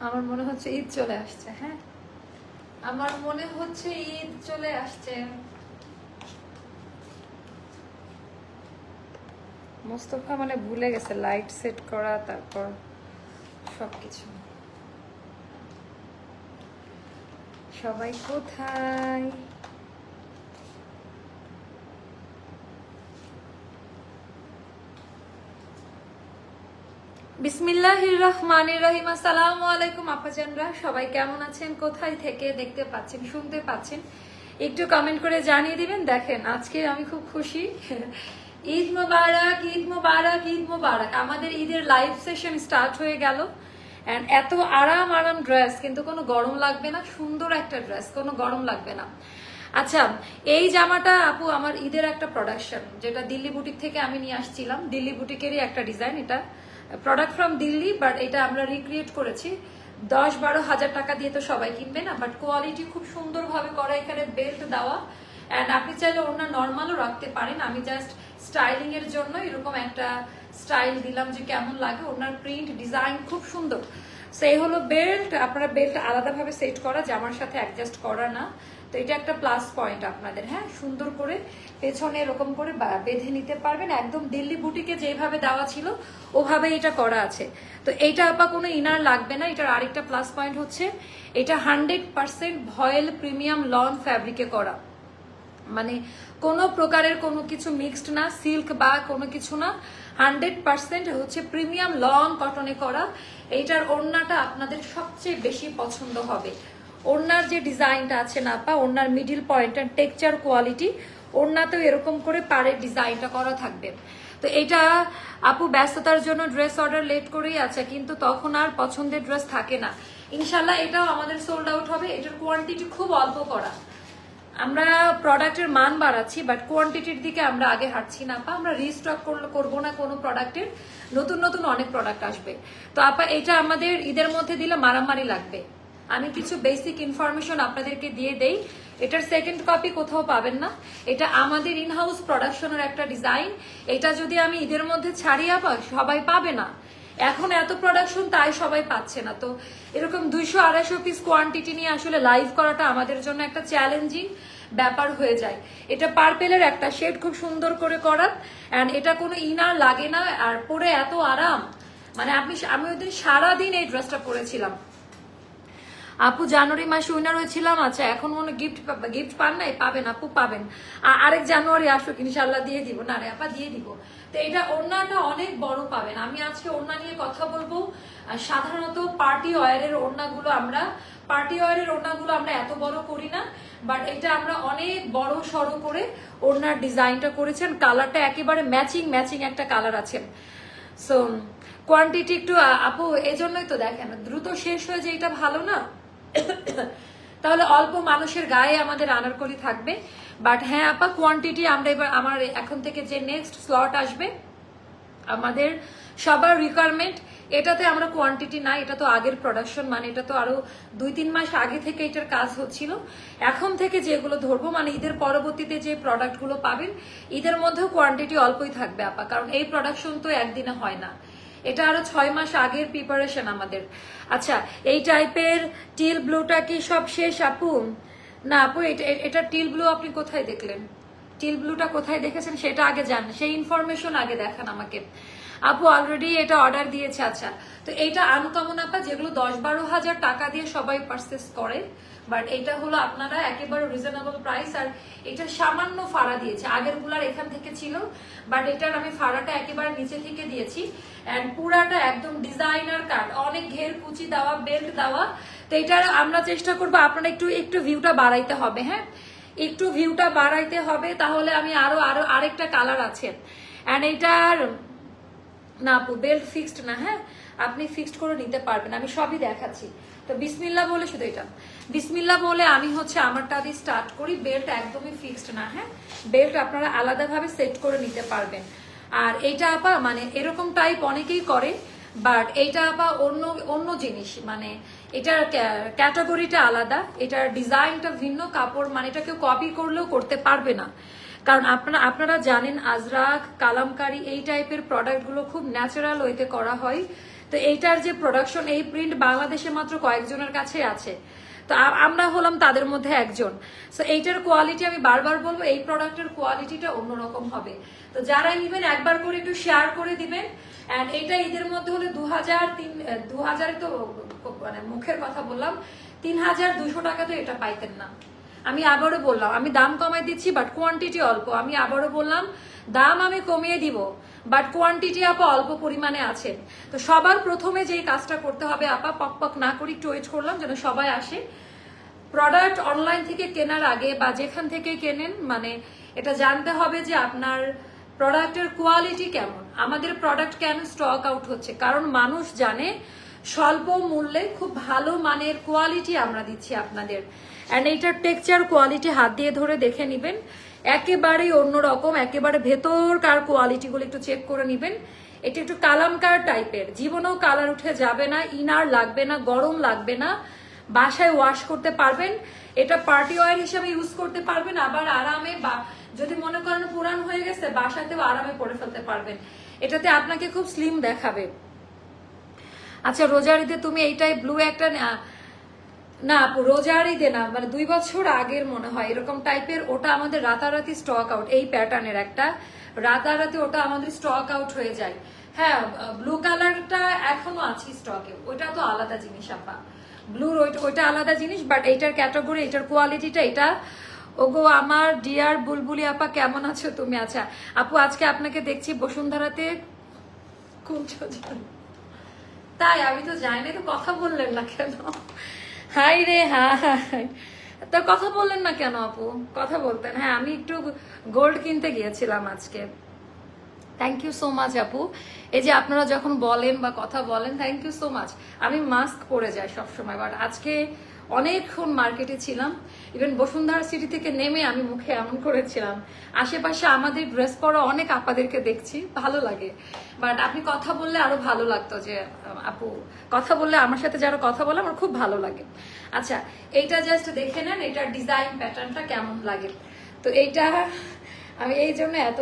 আমার মনে হচ্ছে ঈদ চলে আসছে। হ্যাঁ, আমার মনে হচ্ছে ঈদ চলে আসছে। মোস্তফা মানে ভুলে গেছে লাইট সেট করা, তারপর সবকিছু। সবাই কোথায়? বিসমিল্লাহির রহমানির রহিম। আসসালামু আলাইকুম আপাজানরা, সবাই কেমন আছেন? কোথায় থেকে দেখতে পাচ্ছেন, শুনতে পাচ্ছেন, একটু কমেন্ট করে জানিয়ে দিবেন। দেখেন আজকে আমি খুব খুশি। ঈদ মোবারক, ঈদ মোবারক, ঈদ মোবারক। আমাদের ঈদের লাইভ সেশন স্টার্ট হয়ে গেল। এন্ড এত আরাম আরাম ড্রেস, কিন্তু কোনো গরম লাগবে না। সুন্দর একটা ড্রেস, কোনো গরম লাগবে না। আচ্ছা, এই জামাটা আপু আমার ঈদের একটা প্রোডাকশন, যেটা দিল্লি বুটিক থেকে আমি নিয়ে আসছিলাম। দিল্লি বুটিকেরই একটা ডিজাইন, এটা প্রোডাক্ট ফ্রম দিল্লি, বাট এটা আমরা রিক্রিয়েট করেছি। 10-12 হাজার টাকা দিয়ে তো সবাই কিনবে না, বাট কোয়ালিটি খুব সুন্দরভাবে করা। এখানে বেল্ট দেওয়া, অ্যান্ড আপনি চাইলে ওনার নর্মালও রাখতে পারেন। আমি জাস্ট স্টাইলিং এর জন্য এরকম একটা স্টাইল দিলাম যে কেমন লাগে। ওনার প্রিন্ট ডিজাইন খুব সুন্দর। সেই হলো বেল্ট। আপনারা বেল্ট আলাদাভাবে সেট করা, জামার সাথে অ্যাডজাস্ট করা না। তো এটা একটা প্লাস পয়েন্ট আপনাদের। হ্যাঁ, সুন্দর করে পেছনে এরকম করে বেঁধে নিতে পারবেন। একদম দিল্লি বুটিকে যেভাবে দেওয়া ছিল ওভাবে এটা করা আছে। তো এইটা আপা কোনো ইনার লাগবে না। এটার আরেকটা প্লাস পয়েন্ট হচ্ছে এটা 100% ভয়েল প্রিমিয়াম লন ফ্যাব্রিকে করা, মানে কোনো প্রকারের কোনো কিছু মিক্সড না, সিল্ক বা কোনো কিছু না। 100% হচ্ছে প্রিমিয়াম লন কটনে করা। এইটার ওড়নাটা আপনাদের সবচেয়ে বেশি পছন্দ হবে। ওড়নার যে ডিজাইনটা আছে না আপা, ওড়নার middle point and texture quality, ওড়নাতেও এরকম করে পাড়ের ডিজাইনটা করা থাকবে। তো এটা আপু ব্যস্ততার জন্য ড্রেস অর্ডার লেট করেই আছে, কিন্তু তখন আর পছন্দের ড্রেস থাকে না। ইনশাল্লাহ এটাও আমাদের সোল্ড আউট হবে। এটার কোয়ান্টিটি খুব অল্প করা। আমরা প্রোডাক্টের মান বাড়াচ্ছি, বাট কোয়ান্টিটির দিকে আমরা আগে হাঁটছি না আপা। আমরা রিস্টক করবো না কোনো প্রোডাক্টের, নতুন নতুন অনেক প্রোডাক্ট আসবে। তো আপা এটা আমাদের ঈদের মধ্যে দিলে মারামারি লাগবে। আমি কিছু বেসিক ইনফরমেশন আপনাদেরকে দিয়ে দেই। এটার সেকেন্ড কপি কোথাও পাবেন না। এটা আমাদের ইনহাউস প্রোডাকশনের একটা ডিজাইন। এটা যদি আমি ঈদের মধ্যে ছাড়ি আপা, সবাই পাবে না। এখন এত প্রোডাকশন, তাই সবাই পাচ্ছে না। তো এরকম 200-250 পিস কোয়ান্টিটি নিয়ে আসলে লাইভ করাটা আমাদের জন্য একটা চ্যালেঞ্জিং ব্যাপার হয়ে যায়। এটা পার্পেলের একটা শেড, খুব সুন্দর করে করা, এন্ড এটা কোনো ইনার লাগে না। আর পরে এত আরাম, মানে আমি ওই দিন সারাদিন এই ড্রেসটা পরেছিলাম আপু। জানুয়ারি মাসে উইনার হয়েছিলাম। আচ্ছা, এখন মনে গিফট পান নাই? পাবেন আপু, পাবেন। আরেক জানুয়ারি আসুক, ইনশাল্লাহ দিয়ে দিব। না রে আপা, দিয়ে দিব। তো এটা ওড়নাটা অনেক বড় পাবেন। আমি আজকে ওড়না নিয়ে কথা বলবো। সাধারণত পার্টি ওয়্যারের ওড়নাগুলো আমরা এত বড় করি না, বাট এটা আমরা অনেক বড় সড়ো করে ওড়নার ডিজাইনটা করেছেন। কালারটা একেবারে ম্যাচিং একটা কালার আছে। সো কোয়ান্টিটি একটু আপু, এজন্যই তো দেখেন দ্রুত শেষ হয়ে যায়। এটা ভালো না? তাহলে অল্প মানুষের গায়ে আমাদের আনারকলি থাকবে। বাট হ্যাঁ আপা, কোয়ান্টিটি আমরা এবার আমার এখন থেকে যে নেক্সট স্লট আসবে, আমাদের সবার রিকোয়ারমেন্ট এটাতে আমরা কোয়ান্টিটি না। এটা তো আগের প্রোডাকশন, মানে এটা তো আরো 2-3 মাস আগে থেকে এটার কাজ হচ্ছিল। এখন থেকে যেগুলো ধরবো, মানে ঈদের পরবর্তীতে যে প্রোডাক্টগুলো পাবেন, ঈদের মধ্যেও কোয়ান্টিটি অল্পই থাকবে আপা, কারণ এই প্রোডাকশন তো একদিনে হয় না। এটা আরো 6 মাস আগের প্রিপারেশন আমাদের। আচ্ছা, এই টাইপের টিল ব্লুটা কি সব শেষ আপু? না আপু, এটা টিল ব্লু আপনি কোথায় দেখলেন? টিল ব্লুটা কোথায় দেখেছেন সেটা আগে জান, সেই ইনফরমেশন আগে দেখান আমাকে। আপু অলরেডি এটা অর্ডার দিয়েছে। আচ্ছা, তো এইটা আনকমন আপা, যেগুলো 10-12 হাজার টাকা দিয়ে সবাই পারচেস করে, বাট এটা হলো আপনারা একেবারে রিজনেবল প্রাইস। আর এটা সামান্য ফাড়া দিয়েছে, আগের গুলার এখান থেকে ছিল, বাট এটার আমি ফাড়াটা একেবারে নিচে থেকে দিয়েছি। এন্ড পুরাটা একদম ডিজাইনার কাট, অনেক ঘের কুচি দেওয়া, বেল্ট দেওয়া। তো এটার আমরা চেষ্টা করবো আপনারা একটু ভিউটা বাড়াইতে হবে। হ্যাঁ, একটু ভিউটা বাড়াইতে হবে, তাহলে আমি আরেকটা কালার আছে। এন্ড এইটার না আপু, বেল্ট ফিক্সড না। হ্যাঁ, আপনি ফিক্সড করে নিতে পারবেন, আমি সবই দেখাচ্ছি। তো বিসমিল্লাহ বলে, শুধু এটা বিসমিল্লাহ বলে আমি হচ্ছে আমারটা দিয়ে স্টার্ট করি। বেল্ট একদমই ফিক্সড না। হ্যাঁ, বেল্ট আপনারা আলাদাভাবে সেট করে নিতে পারবেন। আর এইটা আপা মানে এরকম টাইপ অনেকেই করে, বাট এইটা আপা অন্য জিনিস, মানে এটার ক্যাটাগরিটা আলাদা, এটার ডিজাইনটা ভিন্ন, কাপড় মানে এটা কেউ কপি করলেও করতে পারবে না। কারণ আপনারা জানেন আজরাক, কালামকারী এই টাইপের প্রোডাক্টগুলো খুব ন্যাচারাল ওয়েতে করা হয়। তো এইটার যে প্রোডাকশন, এই প্রিন্ট বাংলাদেশে মাত্র কয়েকজনের কাছে আছে, তো আমরা হলাম তাদের মধ্যে একজন। সো এইটার কোয়ালিটি আমি বারবার বলবো, এই প্রোডাক্টের কোয়ালিটিটা অন্যরকম হবে। তো যারা নেবেন একবার করে একটু শেয়ার করে দিবেন। এন্ড এইটা ঈদের মধ্যে হলে 2000 তো মানে মুখের কথা বললাম, 3200 টাকা তো এটা পাইতেন না। আমি আবারও বললাম, আমি দাম কমাই দিচ্ছি বাট কোয়ান্টিটি অল্প। আমি আবারও বললাম দাম আমি কমিয়ে দিব বাট কোয়ান্টিটি আপা অল্প পরিমাণে আছে। তো সবার প্রথমে যেই কাজটা করতে হবে আপা, পক পক না করি একটু ওয়েট করলাম যেন সবাই আসে। প্রোডাক্ট অনলাইন থেকে কেনার আগে বা যেখান থেকে কেনেন, মানে এটা জানতে হবে যে আপনার প্রোডাক্টের কোয়ালিটি কেমন। আমাদের প্রোডাক্ট কেন স্টক আউট হচ্ছে, কারণ মানুষ জানে স্বল্প মূল্যে খুব ভালো মানের কোয়ালিটি আমরা দিচ্ছি আপনাদের। অ্যান্ড এইটার টেক্সচার কোয়ালিটি হাত দিয়ে ধরে দেখে নিবেন, একেবারেই অন্যরকম, একেবারে ভেতরকার কোয়ালিটিগুলো একটু চেক করে নিবেন। এটা একটু কালামকার টাইপের, জীবনেও কালার উঠে যাবে না, ইনার লাগবে না, গরম লাগবে না, বাসায় ওয়াশ করতে পারবেন। এটা পার্টি ওয়্যার হিসেবে ইউজ করতে পারবেন, আবার আরামে, বা যদি মনে করেন পুরান হয়ে গেছে বাসাতেও আরামে পরে ফেলতে পারবেন। এটাতে আপনাকে খুব স্লিম দেখাবে। আচ্ছা রোজার ঈদে তুমি এইটাই ব্লু একটা না আপু, রোজার ঈদে না, মানে 2 বছর আগের মনে হয় এরকম টাইপের, ওটা আমাদের রাতারাতি স্টক আউট। এই প্যাটার্নের একটা রাতারাতি ওটা আমাদের স্টক আউট হয়ে যায়। হ্যাঁ ব্লু কালারটা এখনো আছে স্টকে, ওইটা তো আলাদা জিনিস আপা, ব্লুর ওইটা আলাদা জিনিস। বাট এইটার ক্যাটাগরি, এইটার কোয়ালিটিটা এটা। ওগো আমার ডিয়ার বুলবুলি আপা কেমন আছো তুমি? আচ্ছা আপু আজকে আপনাকে দেখছি বসুন্ধরাতে, কোন তাই? আমি তো যাই না, তো কথা বললেন না কেন? হাই রে হাই, তা কথা বললেন না কেন আপু? কথা বলতেন। হ্যাঁ আমি একটু গোল্ড কিনতে গিয়েছিলাম আজকে। থ্যাংক ইউ সো মাচ আপু, এই যে আপনারা যখন বলেন বা কথা বলেন, থ্যাংক ইউ সো মাচ। আমি মাস্ক পরে যাই সবসময়, বাট আজকে অনেকক্ষণ মার্কেটে ছিলাম। ইভেন বসুন্ধরা সিটি থেকে নেমে আমি মুখে এমন করেছিলাম। আশেপাশে আমাদের ড্রেস পরা অনেক আপাদেরকে দেখছি, ভালো লাগে। বাট আপনি কথা বললে আরো ভালো লাগতো, যে আপু কথা বললে আমার সাথে যারা কথা বলে আমার খুব ভালো লাগে। আচ্ছা এইটা জাস্ট দেখে নেন, এটার ডিজাইন প্যাটার্নটা কেমন লাগে। তো এইটা আমি এই জন্য এত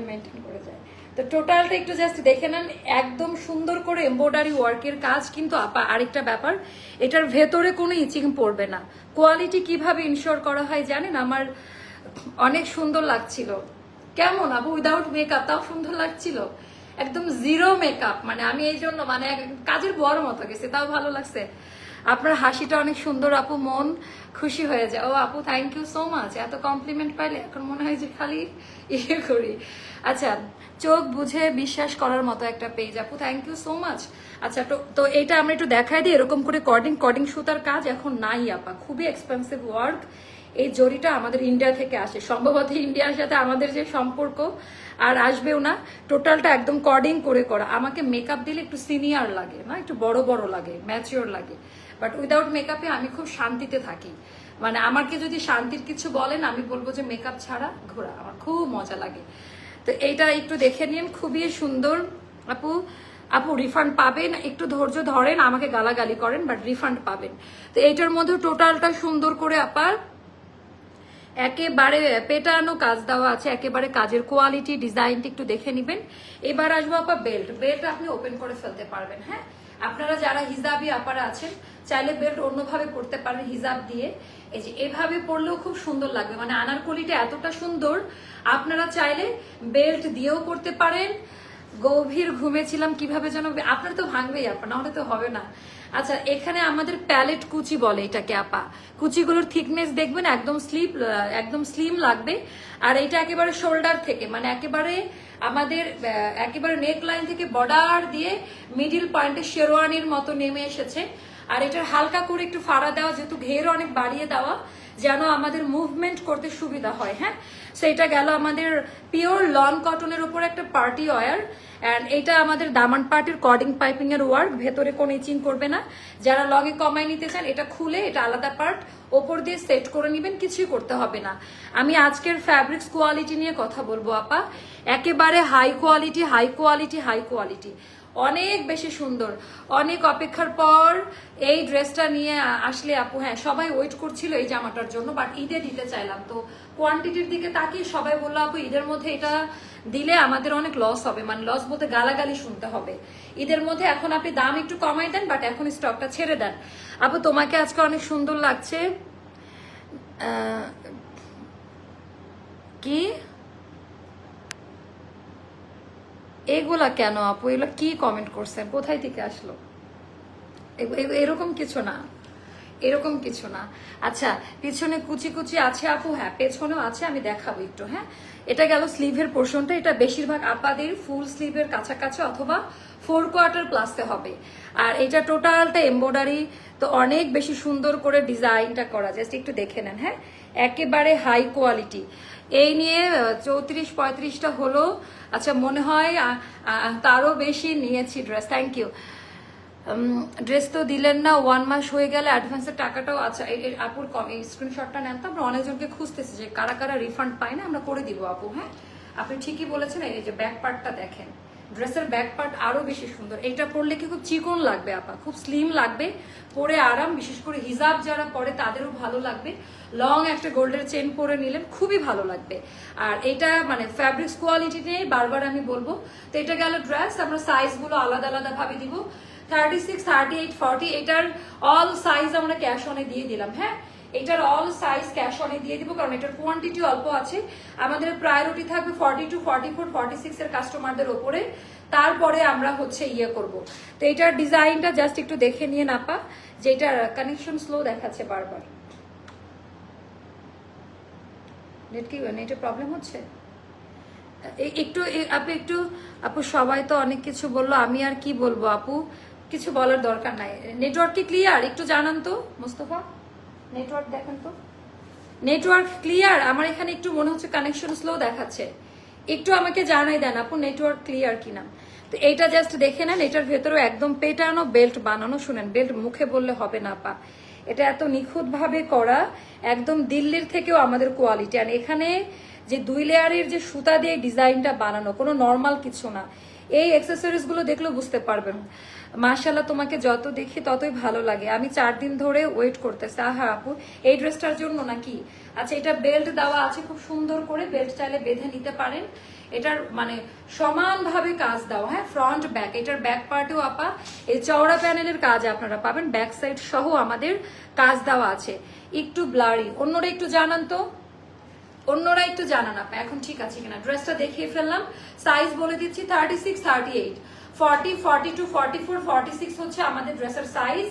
মেনটেন করে যাই। তো টোটালটা একটু জাস্ট দেখে নেন, একদম সুন্দর করে এমব্রয়ডারি ওয়ার্কের কাজ। কিন্তু আপা আরেকটা ব্যাপার, এটার ভেতরে কোনো ইচিং পড়বে না। কোয়ালিটি কিভাবে ইনশিওর করা হয় জানেন? আমার অনেক সুন্দর লাগছিল। কেমন আপু উইদাউট মেকআপ তাও সুন্দর লাগছিল, একদম জিরো মেকআপ। মানে আমি এই জন্য মানে কাজের বড় মতো গেছে, তাও ভালো লাগছে। আপনার হাসিটা অনেক সুন্দর আপু, মন খুশি হয়ে যায়। ও আপু থ্যাংক ইউ সো মাচ, এত কমপ্লিমেন্ট পাইলে এখন মনে হয় যে খালি ইয়ে করি। আচ্ছা চোখ বুঝে বিশ্বাস করার মতো একটা পেজ আপু, থ্যাংক ইউ সো মাচ। আচ্ছা তো এটা আমরা একটু দেখাই দিই, এরকম করে কর্ডিং সুতার কাজ এখন নাই আপা, খুবই এক্সপেন্সিভ ওয়ার্ক। এই জরিটা আমাদের ইন্ডিয়া থেকে আসে, সম্ভবত ইন্ডিয়ার সাথে আমাদের যে সম্পর্ক আর আসবেও না। টোটালটা একদম কর্ডিং করে করা। আমাকে মেকআপ দিলে একটু সিনিয়র লাগে না, একটু বড় বড় লাগে, ম্যাচিওর লাগে। বাট উইদাউট মেকআপে আমি খুব শান্তিতে থাকি। মানে আমাকে যদি শান্তির কিছু বলেন, আমি বলবো যে মেকআপ ছাড়া ঘোরা আমার খুব মজা লাগে। তো এইটা একটু দেখে নিন, খুবই সুন্দর আপু। আপু রিফান্ড পাবেন, একটু ধৈর্য ধরেন, আমাকে গালাগালি করেন বাট রিফান্ড পাবেন। তো এইটার মধ্যে টোটালটা সুন্দর করে আপার একেবারে পেটানো কাজ দেওয়া আছে, একেবারে কাজের কোয়ালিটি ডিজাইনটা একটু দেখে নিবেন। এবার আসবো আপা বেল্ট আপনি ওপেন করে ফেলতে পারবেন। হ্যাঁ আপনারা যারা হিজাবি আপারা আছেন চাইলে বেল্ট অন্যভাবে পড়তে পারেন, হিজাব দিয়ে। এই যে এভাবে পরলেও খুব সুন্দর লাগবে, মানে আনারকলিটা এতটা সুন্দর, আপনারা চাইলে বেল্ট দিয়েও করতে পারেন। গভীর ঘুমেছিলাম কিভাবে যেন, আপনার তো ভাঙবেই আপা, নাহলে তো হবে না। আচ্ছা এখানে আমাদের প্যালেট কুচি বলে এটাকে আপা। কুচিগুলোর থিকনেস দেখবেন একদম স্লিম লাগবে। আর এটা একেবারে শোল্ডার থেকে, মানে একেবারে আমাদের একেবারে নেক লাইন থেকে বর্ডার দিয়ে মিডিল পয়েন্টে শেরওয়ানির মতো নেমে এসেছে। আর এটার হালকা করে একটু ফাড়া দেওয়া, যেহেতু ঘের অনেক বাড়িয়ে দেওয়া, যেন আমাদের মুভমেন্ট করতে সুবিধা হয়। হ্যাঁ সেটা গেল আমাদের পিওর লন কটনের উপর একটা পার্টি ওয়্যার। অ্যান্ড এটা আমাদের দামান পার্টির কর্ডিং পাইপিং এর ওয়ার্ক, ভেতরে কোনো ইচিং করবে না। যারা লঙে কমাই নিতে চান এটা খুলে, এটা আলাদা পার্ট, ওপর দিয়ে সেট করে নিবেন, কিছুই করতে হবে না। আমি আজকের ফ্যাব্রিক্স কোয়ালিটি নিয়ে কথা বলবো আপা, একেবারে হাই কোয়ালিটি। অনেক বেশি সুন্দর। অনেক অপেক্ষার পর এই ড্রেসটা নিয়ে আসলে আপু, হ্যাঁ সবাই ওয়েট করছিল এই জামাটার জন্য, বাট ঈদে দিতে চাইলাম, তো কোয়ান্টিটির দিকে তাকিয়ে সবাই বললো আপু ঈদের মধ্যে এটা দিলে আমাদের অনেক লস হবে, মানে লস বলতে গালাগালি শুনতে হবে ঈদের মধ্যে, এখন আপনি দাম একটু কমাই দেন, বাট এখন স্টকটা ছেড়ে দেন। আপু তোমাকে আজকে অনেক সুন্দর লাগছে। কি এগুলা কেন আপু, এগুলো কি কমেন্ট করছেন, কোথায় থেকে আসলো? এরকম কিছু না, এরকম কিছু না। আচ্ছা পিছনে কুচি কুচি আছে আপু, হ্যাঁ পেছনেও আছে, আমি দেখাবো একটু। হ্যাঁ এটা গেল স্লিভের পোর্শনটা, এটা বেশিরভাগ আপাদের ফুল স্লিভের কাছাকাছি অথবা 4/4 প্লাসে হবে। আর এটা টোটালটা এমব্রয়ডারি, তো অনেক বেশি সুন্দর করে ডিজাইনটা করা, জাস্ট একটু দেখে নেন। হ্যাঁ একেবারে হাই কোয়ালিটি। এই নিয়ে 34-35টা হলো। আচ্ছা মনে হয় তারও বেশি নিয়েছি ড্রেস। Thank you. ড্রেস তো দিলেন না, 1 মাস হয়ে গেলে অ্যাডভান্সের টাকাটাও। আচ্ছা আপুর স্ক্রিনশটটা নেন তো, আমরা অনেকজনকে খুঁজতেছি যে কারা কারা রিফান্ড পায় না, আমরা করে দিব আপু। হ্যাঁ আপনি ঠিকই বলেছেন। এই যে ব্যাক পার্টটা দেখেন, ড্রেসের ব্যাক পার্ট আরো বেশি সুন্দর। এটা পরলে কি খুব চিকন লাগবে আপা, খুব স্লিম লাগবে, পরে আরাম, বিশেষ করে হিজাব যারা পরে তাদেরও ভালো লাগবে। লং একটা গোল্ডের চেন পরে নিলেন খুবই ভালো লাগবে। আর এটা মানে ফ্যাব্রিক্স কোয়ালিটি নিয়ে বারবার আমি বলবো। তো এটা গেল ড্রেস, আমরা সাইজগুলো আলাদা আলাদা ভাবে দিব। 36, 38, 40 এটার অল সাইজ আমরা ক্যাশ অনে দিয়ে দিলাম। হ্যাঁ এটার অল সাইজ ক্যাশ অনে দিয়ে দিব, কারণ এটার কোয়ান্টিটি অল্প আছে। আমাদের প্রায়োরিটি থাকবে 42, 44, 46 এর কাস্টমারদের ওপরে, তারপরে আমরা হচ্ছে ইয়ে করব। তো এটার ডিজাইনটা জাস্ট একটু দেখে নিয়ে নাপা, যে এটার কানেকশন স্লো দেখাচ্ছে বারবার। নেট কি নেটের প্রবলেম হচ্ছে একটু আপু, একটু আপু সবাই তো অনেক কিছু বললো, আমি আর কি বলবো আপু, কিছু বলার দরকার নাই। নেটওয়ার্ক কি ক্লিয়ার একটু জানান তো মোস্তফা, নেটওয়ার্ক দেখেন তো, নেটওয়ার্ক ক্লিয়ার? আমার এখানে একটু মনে হচ্ছে কানেকশন স্লো দেখাচ্ছে, একটু আমাকে জানাই দেন আপু নেটওয়ার্ক ক্লিয়ার কিনা। তো এইটা জাস্ট দেখে নেন, এটার ভেতরেও একদম পেটানো বেল্ট বানানো। শুনেন, বেল্ট মুখে বললে হবে না পা, এটা এত নিখুঁত ভাবে করা, একদম দিল্লির থেকেও আমাদের কোয়ালিটি। আর এখানে যে 2 লেয়ারের যে সুতা দিয়ে ডিজাইনটা বানানো, কোনো নর্মাল কিছু না। এই অ্যাক্সেসরিজ গুলো দেখলেও বুঝতে পারবেন। মাশাআল্লাহ তোমাকে যত দেখি ততই ভালো লাগে। আমি 4 দিন ধরে ওয়েট করতেছি। আহা আপু এই ড্রেসটার জন্য নাকি? আচ্ছা এটা বেল্ট দেওয়া আছে খুব সুন্দর করে, বেল্ট চাইলে বেঁধে নিতে পারেন। এটার মানে সমানভাবে কাজ দেওয়া, হ্যাঁ ফ্রন্ট ব্যাক। এটার ব্যাক পার্টেও আপা এই চওড়া প্যানেলের কাজ আপনারা পাবেন, ব্যাক সাইড সহ আমাদের কাজ দেওয়া আছে। একটু ব্লারি, অন্যরা একটু জানান তো, অন্যরা একটু জানান আপা এখন ঠিক আছে কিনা। ড্রেসটা দেখিয়ে ফেললাম, সাইজ বলে দিচ্ছি 36, 38, 40, 42, 44, 46 হচ্ছে আমাদের ড্রেসের সাইজ।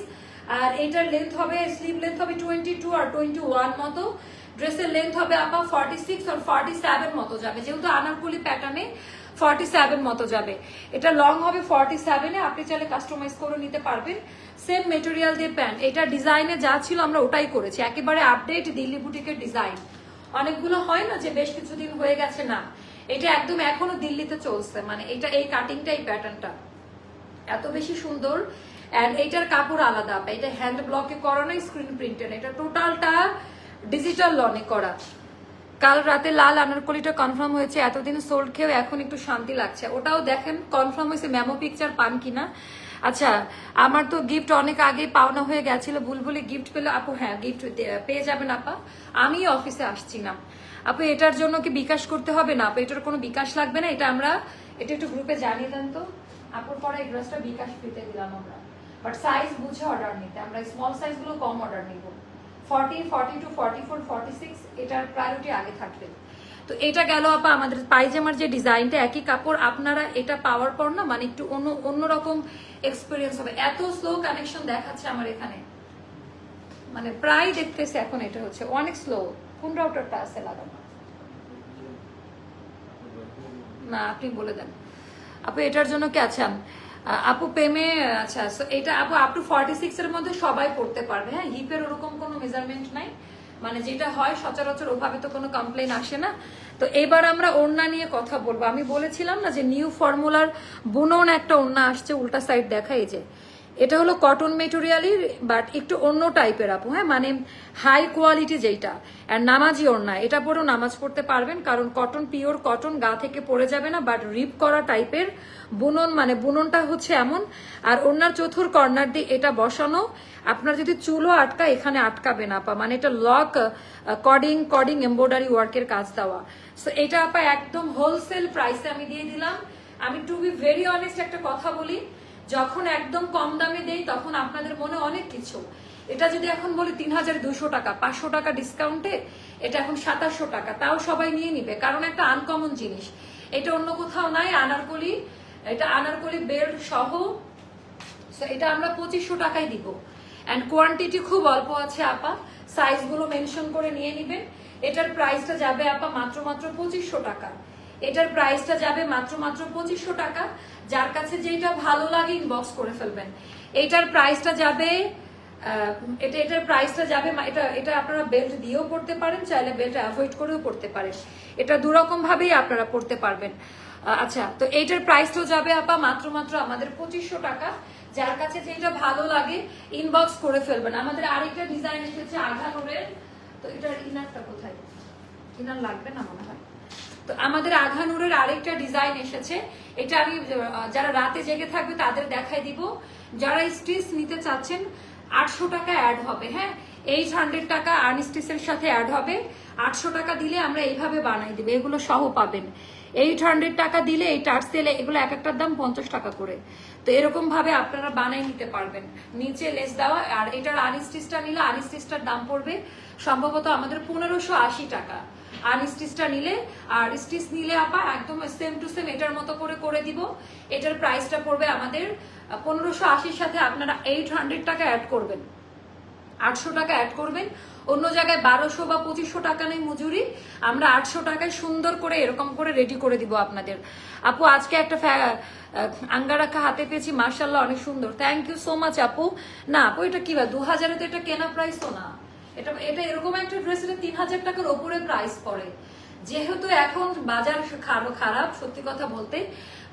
আর এটার লেন্থ হবে, স্লিভ লেন্থ হবে 22 আর 21 মতো। ড্রেসের লেন্থ হবে আপা 46 আর 47 মতো যাবে, যেহেতু আনারকলি প্যাটার্নে 47 মতো যাবে। এটা লং হবে 47-এ, আপনি চাইলে কাস্টমাইজ করে নিতে পারবেন। সেম মেটেরিয়াল দিয়ে প্যান্ট। এটা ডিজাইনে যা ছিল আমরা ওটাই করেছি, একেবারে আপডেট দিল্লি বুটিকের ডিজাইন। অনেকগুলো হয় না যে বেশ কিছুদিন হয়ে গেছে, না এটা একদম এখনো দিল্লিতে চলছে, মানে এটা এই কাটিংটা, এই প্যাটার্নটা এত বেশি সুন্দর। এন্ড এইটার কাপড় আলাদা, এটা হ্যান্ড ব্লকে করা না, স্ক্রিন প্রিন্টেড। এটা টোটালটা ডিজিটাল লনে করা। কাল রাতে লাল আনারকলিটা কনফার্ম হয়েছে, এতদিন সোল্ড খেয়েও এখন একটু শান্তি লাগছে। ওটাও দেখেন কনফার্ম হয়েছে, মেমো পিকচার পান কিনা। আচ্ছা আমার তো গিফট অনেক আগে পাওনা হয়ে গেছিল, বুলবুলি গিফট পেলে আপু? হ্যাঁ গিফট পেয়ে যাবেন আপা, আমি অফিসে আসছি না আপু। এটার জন্য কি বিকাশ করতে হবে? না আপু এটার কোনো বিকাশ লাগবে না, এটা আমরা এটা একটু গ্রুপে জানিয়ে দেন তো আপুর। পরে এই ড্রেসটা বিকাশ পেতে দিলাম আমরা, বাট সাইজ বুঝে অর্ডার নিতে, আমরা স্মল সাইজ গুলো কম অর্ডার নিব। 40, 42, 44, 46 এটার প্রায়োরিটি আগে থাকবে। তো এটা গেল আপা আমাদের পায়জামার যে ডিজাইনটা, একই কাপড়। আপনারা এটা পাওয়ার পর না মানে একটু অন্যরকম এক্সপিরিয়েন্স হবে। এত স্লো কানেকশন দেখাচ্ছে আমার এখানে, মানে প্রায় দেখতেছে এখন এটা হচ্ছে অনেক স্লো। কোন রাউটারটা আছে লাগানো? না আপনি বলে দেন আপু এটার জন্য কি আছেন আপু পেমে? আচ্ছা এটা আপু আপ টু 46 এর মধ্যে সবাই পড়তে পারবে। হ্যাঁ হিপের ওরকম কোনো মেজারমেন্ট নাই, মানে যেটা হয় সচরাচর ওভাবে তো কোনো কমপ্লেন আসে না। তো এবার আমরা ওড়না নিয়ে কথা বলবো। আমি বলেছিলাম না যে নিউ ফর্মুলার বুনন একটা ওড়না আসছে, উল্টা সাইড দেখা, এই যে এটা হলো কটন মেটেরিয়ালের বাট একটু অন্য টাইপের আপু, হ্যাঁ, মানে হাই কোয়ালিটি যেটা। আর নামাজি ওড়না, এটা পরেও নামাজ পড়তে পারবেন, কারণ কটন, পিওর কটন, গা থেকে পড়ে যাবে না, বাট রিপ করা টাইপের বুনন, মানে বুননটা হচ্ছে এমন। আর ওড়নার চতুর কর্নার দিয়ে এটা বসানো, আপনার যদি চুলও আটকা এখানে আটকাবে না আপা, মানে এটা লক কডিং এমব্রয়ডারি ওয়ার্কের কাজ দেওয়া। সো এটা আপা একদম হোলসেল প্রাইসে আমি দিয়ে দিলাম। আমি টু বি ভেরি অনেস্ট একটা কথা বলি, যখন একদম কম দামে দেই তখন আপনাদের মনে অনেক কিছু। এটা যদি এখন বলি 3200 টাকা, 500 টাকা ডিসকাউন্টে এটা এখন 2700 টাকা, তাও সবাই নিয়ে নিবে, কারণ একটা আনকমন জিনিস। এটা অন্য কোথাও নাই। আনারকলি, এটা আনারকলি বেল্ট সহ, এটা আমরা 2500 টাকায় দিব। অ্যান্ড কোয়ান্টিটি খুব অল্প আছে আপা, সাইজগুলো মেনশন করে নিয়ে নিবেন। এটার প্রাইসটা যাবে আপা মাত্র 2500 টাকা। এটার প্রাইসটা যাবে মাত্র 2500 টাকা। যার কাছে যেটা ভালো লাগে ইনবক্স করে ফেলবেন। এটার প্রাইসটা যাবে এটার প্রাইসটা যাবে, এটা আপনারা বেল্ট দিয়েও পড়তে পারেন, চাইলে বেল্ট অ্যাভয়েড করেও পড়তে পারেন। এটা দুরকম ভাবেই আপনারা পড়তে পারবেন। আচ্ছা, তো এইটার প্রাইসটাও যাবে আপা মাত্র আমাদের 2500 টাকা। যার কাছে যেটা ভালো লাগে ইনবক্স করে ফেলবেন। আমাদের আরেকটা ডিজাইন এসেছে আঘানুরের, তো এটার ইনারটা কোথায়? ইনার লাগবে না মনে হয়। তো আমাদের আঘানুরের আরেকটা ডিজাইন এসেছে, এটা আমি যারা রাতে জেগে থাকবে তাদের দেখাই দিব। যারা স্টিচ নিতে চাচ্ছেন 800 টাকা অ্যাড হবে, হ্যাঁ, 800 টাকা আনস্টিচের সাথে অ্যাড হবে। 800 টাকা দিলে আমরা এইভাবে বানাই দেবো, এগুলো সহ পাবেন। 800 টাকা দিলে এই টার্সেলে এগুলো এক একটার দাম 50 টাকা করে। তো এরকম ভাবে আপনারা বানাই নিতে পারবেন, নিচে লেস দেওয়া। আর এটার আনস্টিচটা নিলে আনস্টিচটার দাম পড়বে সম্ভবত আমাদের 1580 টাকা আনস্টিচটা নিলে। আর স্টিচ নিলে আপা একদম সেম টু সেম এটার মতো করে দিব। এটার প্রাইসটা পড়বে আমাদের 1580-র সাথে আপনারা 800 টাকা অ্যাড করবেন, 800 টাকা অ্যাড করবেন। অন্য জায়গায় 1200 বা 2500 টাকা নেই মজুরি, আমরা 800 টাকায় সুন্দর করে এরকম করে রেডি করে দিব আপনাদের। আপু আজকে একটা আঙ্গারাখা হাতে পেয়েছি, মার্শাল্লাহ অনেক সুন্দর, থ্যাংক ইউ সো মাচ আপু। না আপু এটা কি 2000-এ তো এটা কেনা প্রাইস তো না, এটা এরকম একটা ড্রেসের 3000 টাকার উপরে প্রাইস পড়ে। যেহেতু এখন বাজার খারাপ, সত্যি কথা বলতে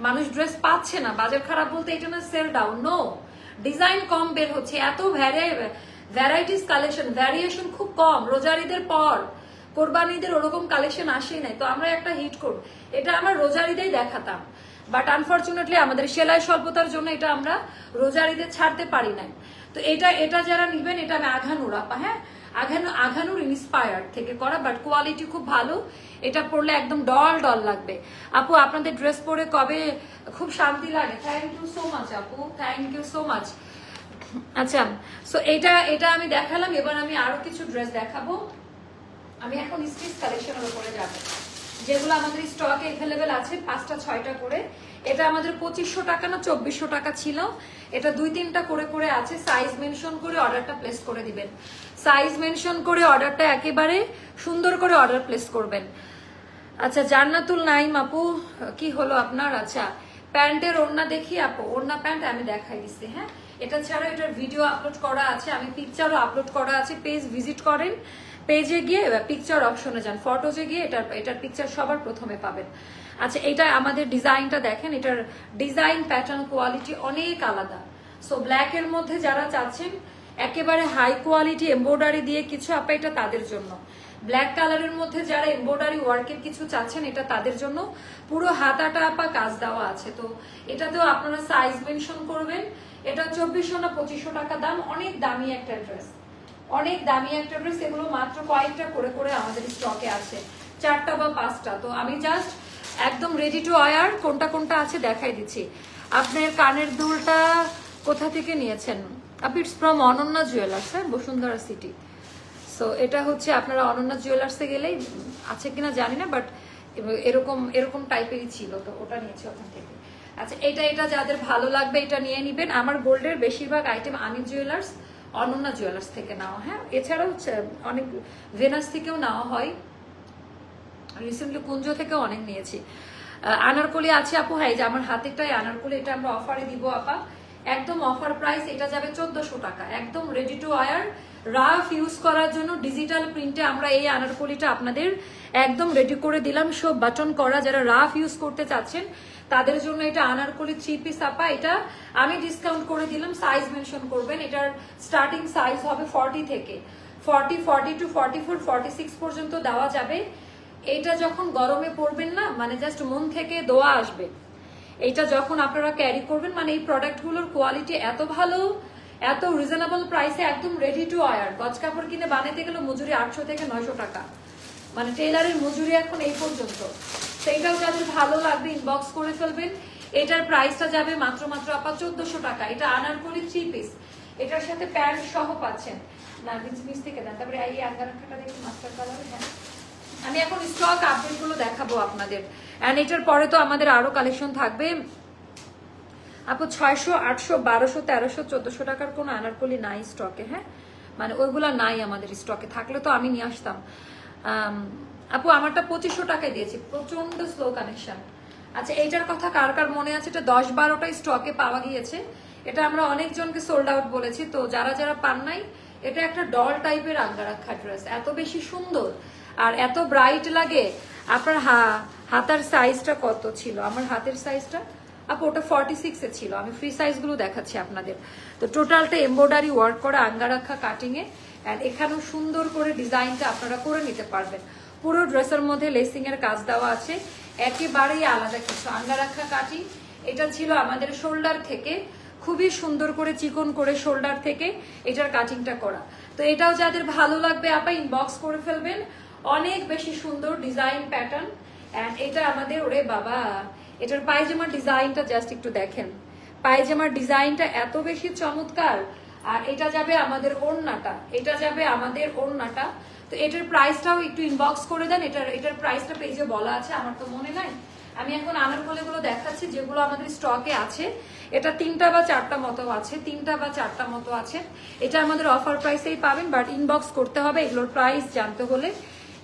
মানুষ ড্রেস পাচ্ছে না। বাজার খারাপ বলতে এটা না সেল ডাউন, নো, ডিজাইন কম বের হচ্ছে, এত ভ্যারাইটিস কালেকশন, ভ্যারিয়েশন খুব কম। রোজার ঈদের পর কোরবানি ঈদের ওরকম কালেকশন আসেই নাই, তো আমরা একটা হিট করব। এটা আমরা রোজার ঈদেই দেখাতাম, বাট আনফরচুনেটলি আমাদের সেলাই স্বল্পতার জন্য এটা আমরা রোজার ঈদে ছাড়তে পারি নাই। তো এটা যারা নিবেন, এটা আমি আঘানুর আপা, হ্যাঁ, আঘানুর ইন্সপায়ার্ড থেকে করা, বাট কোয়ালিটি খুব ভালো। এটা পরলে একদম ডল লাগবে। আপু আপনাদের ড্রেস পরে কবে খুব শান্তি লাগে, থ্যাংক ইউ সো মাচ আপু, থ্যাংক ইউ সো মাচ। আচ্ছা, সো এটা আমি দেখালাম, এবার আমি আরো কিছু ড্রেস দেখাবো। আমি এখন স্টিচ কালেকশনের উপরে যাবো, যেগুলো আমাদের স্টকে এভেলেবেল আছে 5টা 6টা করে। এটা আমাদের 2500 টাকা না 2400 টাকা ছিল। এটা 2-3টা করে আছে। সাইজ মেনশন করে অর্ডারটা প্লেস করে দিবেন, সাইজ মেনশন করে অর্ডারটা একেবারে সুন্দর করে অর্ডার প্লেস করবেন। আচ্ছা, জান্নাতুল নাইম আপু কি হলো আপনার? আচ্ছা, প্যান্টের ওড়না দেখি আপু, ওড়না প্যান্ট আমি দেখাই দিচ্ছি, হ্যাঁ। এটা ছাড়া এটার ভিডিও আপলোড করা আছে, আমি পিকচারও আপলোড করা আছে। পেজ ভিজিট করেন, পেজে গিয়ে পিকচার অপশনে যান, ফটোজে গিয়ে এটার পিকচার সবার প্রথমে পাবেন। আচ্ছা, এটা আমাদের ডিজাইনটা দেখেন, এটার ডিজাইন প্যাটার্ন কোয়ালিটি অনেক আলাদা। সো ব্ল্যাকের মধ্যে যারা চাচ্ছেন একেবারে হাই কোয়ালিটি এমব্রয়ডারি দিয়ে কিছু আপা, এটা তাদের জন্য। ব্ল্যাক কালারের মধ্যে যারা এমব্রয়ডারি ওয়ার্কের কিছু চাচ্ছেন, এটা তাদের জন্য। পুরো হাতাটা আপা কাজ দেওয়া আছে। তো এটাতেও আপনারা সাইজ মেনশন করবেন। এটা 2400 না 2500 টাকা দাম, অনেক দামি একটা ড্রেস, অনেক দামি একটা ড্রেস। এগুলো মাত্র কয়েকটা করে আমাদের স্টকে আছে, 4টা বা 5টা। তো আমি জাস্ট একদম রেডি টু ওয়্যার কোনটা আছে দেখাই দিচ্ছি। আপনার কানের দুলটা কোথা থেকে নিয়েছেন? ইটস ফ্রম অনন্যা জুয়েলার্স, হ্যাঁ, বসুন্ধরা সিটি। সো এটা হচ্ছে আপনারা অনন্যা জুয়েলার্সে গেলেই আছে কিনা জানি না, বাট এরকম টাইপেরই ছিল, তো ওটা নিয়েছি ওখান থেকে। আচ্ছা, এটা যাদের ভালো লাগবে এটা নিয়ে নিবেন। আমার গোল্ডের বেশিরভাগ আইটেম আনি জুয়েলার্স, অনন্যা জুয়েলার্স থেকে নেওয়া, হ্যাঁ। এছাড়াও অনেক ভেনাস থেকেও নেওয়া হয়, রিসেন্টলি কুঞ্জ থেকেও অনেক নিয়েছি। আনারকলি আছে আপু, হ্যাঁ, যে আমার হাতেরটাই আনারকলি, এটা আমরা অফারে দিব আপা, একদম অফার প্রাইস। এটা যাবে 1400 টাকা, একদম ready to wire, rough use করার জন্য। ডিজিটাল প্রিন্টে আমরা এই আনারকলিটা আপনাদের একদম রেডি করে দিলাম, সব বাটন করা। যারা রাফ ইউজ করতে চাচ্ছেন তাদের জন্য এটা আনারকলি 3 পিস আপা। এটা আমি ডিসকাউন্ট করে দিলাম, সাইজ মেনশন করবেন। এটার স্টার্টিং সাইজ হবে 40 থেকে 40, 42, 44, 46 পর্যন্ত দেওয়া যাবে। এটা যখন গরমে পরবেন না, মানে জাস্ট মন থেকে দোয়া আসবে। এইটা যখন আপনারা ক্যারি করবেন, মানে এই প্রোডাক্টগুলোর কোয়ালিটি এত ভালো, এত রিজনেবল প্রাইসে, একদম রেডি টু ওয়্যার। গজ কাপড় কিনে বানাতে গেলে মজুরি 800 থেকে 900 টাকা, মানে টেলারের মজুরি এখন এই পর্যন্ত। সেইটাও যাদের ভালো লাগবে ইনবক্স করে ফেলবেন। এটার প্রাইসটা যাবে মাত্র আপা 1400 টাকা। এটা আনারকলি 3 পিস, এটার সাথে প্যান্ট সহ পাচ্ছেন। না নিচ থেকে দেন। তারপরে এই আঙ্গারাখাটা দেখুন মাস্টার কালার। হ্যাঁ, আমি এখন স্টক আপডেট গুলো দেখাবো আপনাদের। এন্ড এটার পরে তো আমাদের আরো কালেকশন থাকবে আপু। 600, 800, 1200, 1300, 1400 টাকার কোনো আনারকলি নাই স্টকে। হ্যাঁ, মানে ওইগুলা নাই আমাদের স্টকে, থাকলে তো আমি নিয়ে আসতাম। আপু আমারটা 2500 টাকায় দিয়েছি, প্রচন্ড স্লো কানেকশন। আচ্ছা, এইটার কথা কার কার মনে আছে? এটা 10-12টা স্টকে পাওয়া গিয়েছে। এটা আমরা অনেকজনকে সোল্ড আউট বলেছি, তো যারা যারা পান নাই, এটা একটা ডল টাইপের আঙ্গারাখা ড্রেস, এত বেশি সুন্দর আর এত ব্রাইট লাগে। আপনার হাতার সাইজটা কত ছিল? আমার হাতের সাইজটা আপু ওটা 46 এ ছিল। আমি ফ্রি সাইজ গুলো দেখাচ্ছি আপনাদের। তো টোটালটা এমব্রয়ডারি ওয়ার্ক করা আঙ্গারাখা কাটিং এ, এন্ড এখানেও সুন্দর করে ডিজাইনটা আপনারা করে নিতে পারবেন। পুরো ড্রেসের মধ্যে লেসিং এর কাজ দেওয়া আছে, একেবারেই আলাদা কিছু। আঙ্গারাখা কাটিং, এটা ছিল আমাদের শোল্ডার থেকে, খুবই সুন্দর করে চিকন করে শোল্ডার থেকে এটার কাটিংটা করা। তো এটাও যাদের ভালো লাগবে আপা ইনবক্স করে ফেলবেন। অনেক বেশি সুন্দর ডিজাইন প্যাটার্ন। এন্ড এটা আমাদের, ওরে বাবা, এটার পায়জামার ডিজাইনটা জাস্ট একটু দেখেন। পায়জামার ডিজাইনটা এত বেশি চমৎকার। আর এটা যাবে আমাদের ওড়নাটা, এটা যাবে আমাদের ওড়নাটা। তো এটার প্রাইসটাও একটু ইনবক্স করে দেন। এটার প্রাইসটা পেজে বলা আছে, আমার তো মনে নাই। আমি এখন আনারকলিগুলো দেখাচ্ছি যেগুলো আমাদের স্টকে আছে। এটা 3টা বা 4টা মতো আছে, 3টা বা 4টা মতো আছে। এটা আমাদের অফার প্রাইসেই পাবেন, বাট ইনবক্স করতে হবে এগুলোর প্রাইস জানতে হলে।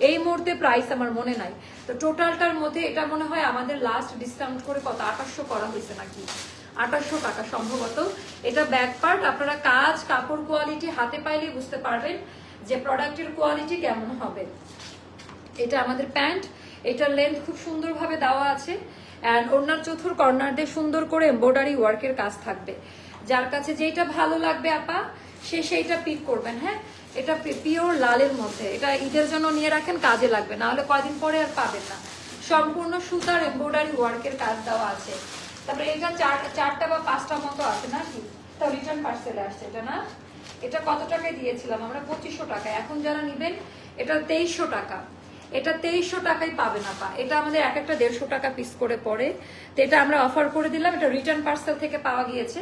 এই মুহূর্তে প্রাইস আমার মনে নাই। তো টোটালটার মধ্যে এটা মনে হয় আমাদের লাস্ট ডিসকাউন্ট করে কত 2800 করা হয়েছে নাকি, 2800 টাকা সম্ভবত। এটা ব্যাক পার্ট, আপনারা কাজ কাপড় কোয়ালিটি হাতে পাইলেই বুঝতে পারবেন যে প্রোডাক্টের কোয়ালিটি কেমন হবে। এটা আমাদের প্যান্ট, এটার লেন্থ খুব সুন্দরভাবে দেওয়া আছে। এন্ড ওড়নার চতুর কর্নার দিয়ে সুন্দর করে এমব্রয়ডারি ওয়ার্কের কাজ থাকবে। যার কাছে যেটা ভালো লাগবে আপা সেইটা পিক করবেন। হ্যাঁ, এটা পিওর লালের মধ্যে, এটা ঈদের জন্য নিয়ে রাখেন, কাজে লাগবে, না হলে কয়দিন পরে আর পাবেন না। সম্পূর্ণ সুতার এমব্রয়ডারি ওয়ার্কের কাজ দেওয়া আছে। তারপরে এটা 4টা বা 5টা মতো আছে নাকি, তাও রিটার্ন পার্সেলে আসছে এটা না। এটা কত টাকায় দিয়েছিলাম আমরা? 2500 টাকায়। এখন যারা নিবেন এটা 2300 টাকা। এটা 2300 টাকায় পাবেন আপা। এটা আমাদের এক একটা 150 টাকা পিস করে পড়ে। তো এটা আমরা অফার করে দিলাম। এটা রিটার্ন পার্সেল থেকে পাওয়া গিয়েছে।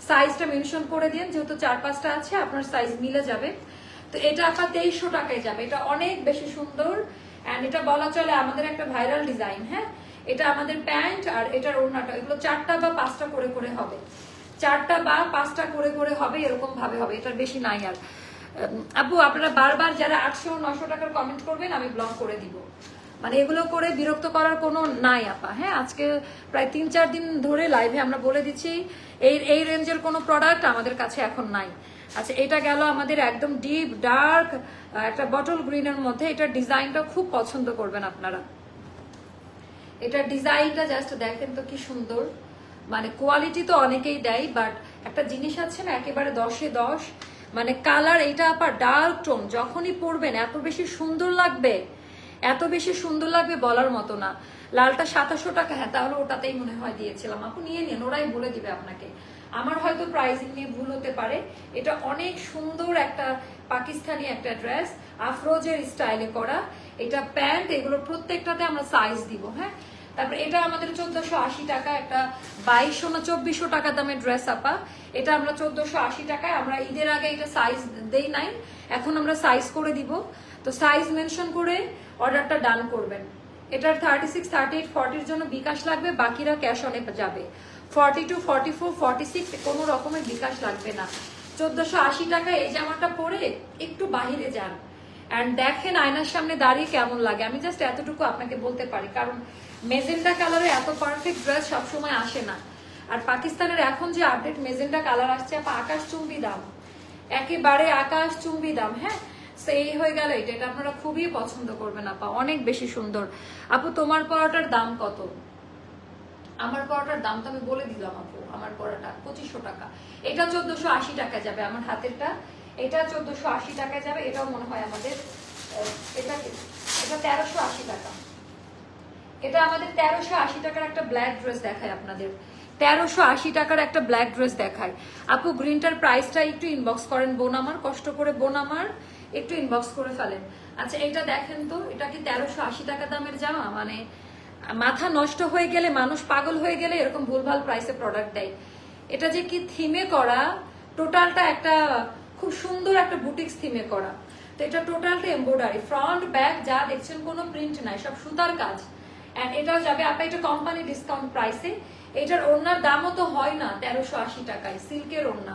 সাইজটা মেনশন করে দিন, যেহেতু 4-5টা আছে আপনার সাইজ মিলে যাবে। তো এটা আপা 2300 টাকায় যাবে। এটা অনেক বেশি সুন্দর। এন্ড এটা বলা চলে আমাদের একটা ভাইরাল ডিজাইন। হ্যাঁ, এটা আমাদের প্যান্ট আর এটার ওড়নাটা, এগুলো 4টা বা 5টা করে করে হবে, 4টা বা 5টা করে করে হবে, এরকম ভাবে হবে, এটার বেশি নাই। আর আপু আপনারা বারবার যারা 800-900 টাকার কমেন্ট করবেন আমি ব্লক করে দিব, মানে এগুলো করে বিরক্ত করার কোনো নাই আপা। হ্যাঁ, আজকে প্রায় 3-4 দিন ধরে লাইভে আমরা বলে দিচ্ছি এই রেঞ্জের কোনো প্রোডাক্ট আমাদের কাছে এখন নাই। আচ্ছা, এটা গেল আমাদের একদম ডিপ ডার্ক একটা বটল গ্রিনের মধ্যে। এটার ডিজাইনটা খুব পছন্দ করবেন আপনারা। এটার ডিজাইনটা জাস্ট দেখেন তো কি সুন্দর। মানে কোয়ালিটি তো অনেকেই দেয়, বাট একটা জিনিস আছে না একেবারে 10-এ 10। মানে কালার এটা আপা ডার্ক টোন, যখনই পরবেন এত বেশি সুন্দর লাগবে, এত বেশি সুন্দর লাগবে বলার মতো না। লালটা 2700 টাকা। হ্যাঁ, তাহলে ওটাতেই মনে হয় দিয়েছিলাম। আপু নিয়ে নিন, ওরাই বলে দিবে আপনাকে। আমার হয়তো প্রাইসিং নিয়ে ভুল হতে পারে। এটা অনেক সুন্দর একটা পাকিস্তানি একটা ড্রেস, আফরোজের স্টাইলে করা। এটা প্যান্ট, এগুলো প্রত্যেকটাতে আমরা সাইজ দিব। হ্যাঁ, তারপর এটা আমাদের 1480 টাকা, একটা 2200 না 2400 টাকা দামের ড্রেস আপা। এটা আমরা 1480 টাকায়, আমরা ঈদের আগে এটা সাইজ দেই নাই, এখন আমরা সাইজ করে দিব। তো সাইজ মেনশন করে অর্ডারটা ডান করবেন। এটার 36, 38, 40-র জন্য বিকাশ লাগবে, বাকিরা ক্যাশ অনে যাবে। 42, 44, 46 কোনো রকমের বিকাশ লাগবে না। 1480 টাকায় এই জামাটা পরে একটু বাহিরে যান এন্ড দেখেন আয়নার সামনে দাঁড়িয়ে কেমন লাগে। আমি জাস্ট এতটুকু আপনাকে বলতে পারি, কারণ মেজেন্ডা কালারে এত পারফেক্ট ড্রেস সবসময় আসে না। আর পাকিস্তানের এখন যে আপডেট মেজেন্ডা কালার আসছে আপা, আকাশ চুম্বি দাম, একেবারে আকাশ চুম্বি দাম। হ্যাঁ, সেই হয়ে গেল এটা। এটা আপনারা খুবই পছন্দ করবেন আপা, অনেক বেশি সুন্দর। আপু তোমার পরোটার দাম কত? আমার পরাটার দাম তো আমি বলে দিলাম আপু, আমার পরাটা 2500 টাকা, এটা 1480 টাকায় যাবে আমার হাতেরটা, এটা 1480 টাকায় যাবে, এটাও মনে হয় আমাদের এটা 1380 টাকা, এটা আমাদের 1380 টাকার একটা ব্ল্যাক ড্রেস দেখায় আপনাদের, 1380 টাকার একটা ব্ল্যাক ড্রেস দেখায় আপু। গ্রিনটার প্রাইসটা একটু ইনবক্স করেন বোন আমার, কষ্ট করে বোন আমার একটু ইনবক্স করে ফেলেন। আচ্ছা এটা দেখেন তো, এটা কি 1380 টাকা দামের জামা? মানে মাথা নষ্ট হয়ে গেলে, মানুষ পাগল হয়ে গেলে এরকম ভুলভাল প্রাইসে প্রোডাক্ট দেয়। এটা যে কি থিমে করা, টোটালটা একটা খুব সুন্দর একটা বুটিক্স থিমে করা। তো এটা টোটালটা এমব্রয়ডারি, ফ্রন্ট ব্যাক যা দেখছেন কোনো প্রিন্ট নাই, সব সুতার কাজ। এন্ড এটাও যাবে আপা এটা কোম্পানি ডিসকাউন্ট প্রাইসে। এটার ওড়নার দামও তো হয় না 1380 টাকায়, সিল্কের ওড়না।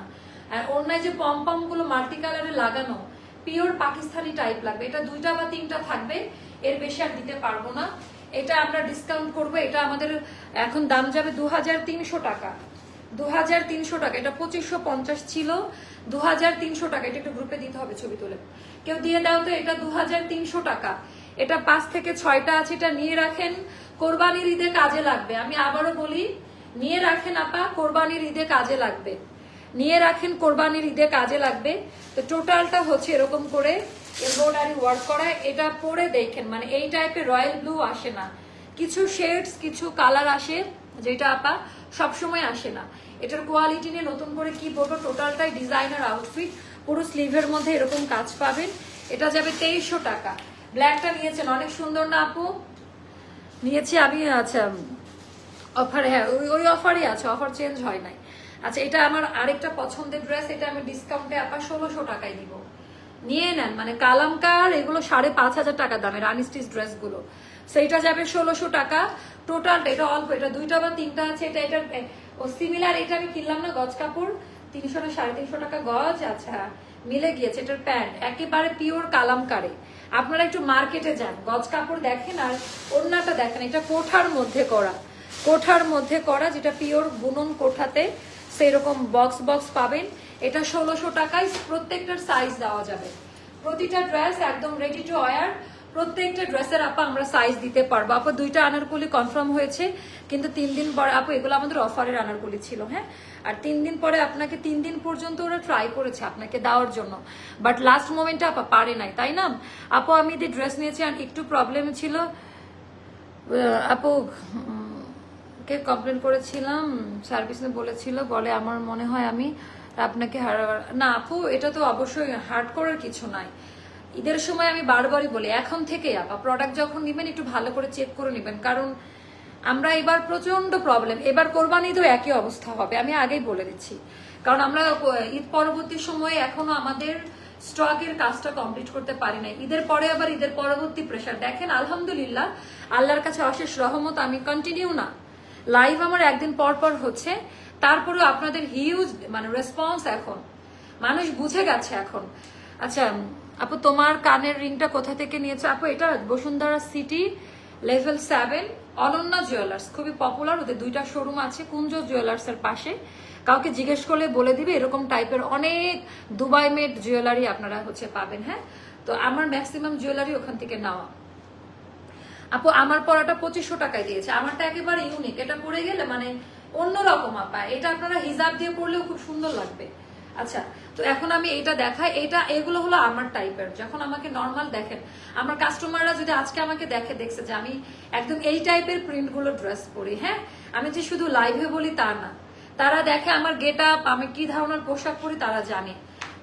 আর ওড়নায় যে পম গুলো মাল্টি কালারে লাগানো, পিওর পাকিস্তানি টাইপ লাগবে। এটা 2টা বা 3টা থাকবে, এর বেশি আর দিতে পারবো না। এটা আমরা ডিসকাউন্ট করবো, এটা আমাদের এখন দাম যাবে 2300 টাকা, 2300 টাকা। এটা 2550 ছিল, 2300 টাকা। এটা একটু গ্রুপে দিতে হবে, ছবি তুলে কেউ দিয়ে দাও তো। এটা 2300 টাকা। এটা 5 থেকে 6টা আছে, এটা নিয়ে রাখেন, কোরবানির ঈদে কাজে লাগবে। আমি আবারও বলি, নিয়ে রাখেন আপা, কোরবানির ঈদে কাজে লাগবে, নিয়ে রাখেন, কোরবানির ঈদে কাজে লাগবে। তো টোটালটা হচ্ছে এরকম করে এমব্রয়ডারি ওয়ার্ক করা। এটা পরে দেখেন, মানে এই টাইপের রয়্যাল ব্লু আসে না, কিছু শেডস কিছু কালার আসে, যেটা আপা সবসময় আসে না। এটার কোয়ালিটি নিয়ে নতুন করে কি বলবো, টোটালটাই ডিজাইনার আউটফিট, পুরো স্লিভের মধ্যে এরকম কাজ পাবেন। এটা যাবে 2300 টাকা। ব্ল্যাকটা নিয়েছেন, অনেক সুন্দর না আপু? নিয়েছি আমি। আচ্ছা অফারে, হ্যাঁ ওই অফারই আছে, অফার চেঞ্জ হয় নাই। আচ্ছা এটা আমার আরেকটা পছন্দের ড্রেস, এটা আমি ডিসকাউন্টে আপা 1600 টাকায় দিব, নিয়ে নেন। মানে কালামকার এগুলো 5500 টাকা দামের আনস্টিচ ড্রেস গুলো, সেইটা যাবে 1600 টাকা টোটালটা। এটা অল্প, এটা 2টা বা 3টা আছে। এটা এটা ও সিমিলার, এটা আমি কিনলাম না গজ কাপড়, 300 না 350 টাকা গজ। আচ্ছা মিলে গিয়েছে। এটার প্যান্ট একেবারে পিওর কালামকারে। আপনারা একটু মার্কেটে যান, গজ কাপড় দেখেন আর ওড়নাটা দেখেন। এটা কোঠার মধ্যে করা, কোঠার মধ্যে করা, যেটা পিওর বুনন কোঠাতে সেরকম বক্স বক্স পাবেন। এটা 1600 টাকায়, প্রত্যেকটার সাইজ দেওয়া যাবে। প্রতিটা ড্রেস একদম রেডি টু ওয়্যার, প্রত্যেকটা ড্রেসের আপা আমরা সাইজ দিতে পারবো। আপা 2টা আনারকলি কনফার্ম হয়েছে, কিন্তু 3 দিন পরে আপু, এগুলো আমাদের অফারের আনারকলি ছিল, হ্যাঁ। আর 3 দিন পরে আপনাকে 3 দিন পর্যন্ত ওরা ট্রাই করেছে আপনাকে দেওয়ার জন্য, বাট লাস্ট মোমেন্টে আপা পারে নাই, তাই না আপু? আমি যে ড্রেস নিয়েছি আর একটু প্রবলেম ছিল আপু, কে কমপ্লেন করেছিলাম, সার্ভিস নিয়ে বলেছিল, বলে আমার মনে হয় আমি আপনাকে না আপু, এটা তো অবশ্যই হার্ড করার কিছু নাই। ঈদের সময় আমি বারবারই বলি, এখন থেকে আপা প্রোডাক্ট যখন নিবেন একটু ভালো করে চেক করে নেবেন, কারণ আমরা এবার প্রচন্ড প্রবলেম, এবার কোরবানিতেও একই অবস্থা হবে, আমি আগেই বলে দিচ্ছি। কারণ আমরা ঈদ পরবর্তী সময়ে এখনো আমাদের স্টকের কাজটা কমপ্লিট করতে পারি না। ঈদের পরে আবার ঈদের পরবর্তী প্রেশার দেখেন। আলহামদুলিল্লাহ, আল্লাহর কাছে অশেষ রহমত, আমি কন্টিনিউ না লাইভ আমার একদিন পর পর হচ্ছে, তারপরেও আপনাদের হিউজ মানে রেসপন্স, এখন মানুষ বুঝে গেছে এখন। আচ্ছা আপু, তোমার কানের রিংটা কোথা থেকে নিয়েছো? আপু এটা Bashundhara city level 7 Ananya jewellers, খুবই পপুলার, ওদের 2টা শোরুম আছে কুঞ্জ জুয়েলার্স এর পাশে। কাউকে জিজ্ঞেস করলে বলে দিবে, এরকম টাইপের অনেক দুবাই মেড জুয়েলারি আপনারা হচ্ছে পাবেন, হ্যাঁ। তো আমার ম্যাক্সিমাম জুয়েলারি ওখান থেকে নেওয়া। আপু আমার পরাটা 2500 টাকায় দিয়েছে, আমারটা একেবারে ইউনিক, এটা পরে গেলে মানে অন্যরকম আপা, এটা আপনারা হিজাব দিয়ে পরলেও খুব সুন্দর লাগবে। আচ্ছা তো এখন আমি এটা দেখাই, এগুলো হলো আমার টাইপের। যখন আমাকে নর্মাল দেখেন, আমার কাস্টমাররা যদি আজকে আমাকে দেখছে যে আমি একদম এই টাইপের প্রিন্ট গুলো ড্রেস পরি, হ্যাঁ, আমি যে শুধু লাইভে বলি তা না, তারা দেখে আমার গেট আপ, আমি কি ধরনের পোশাক পরি তারা জানে।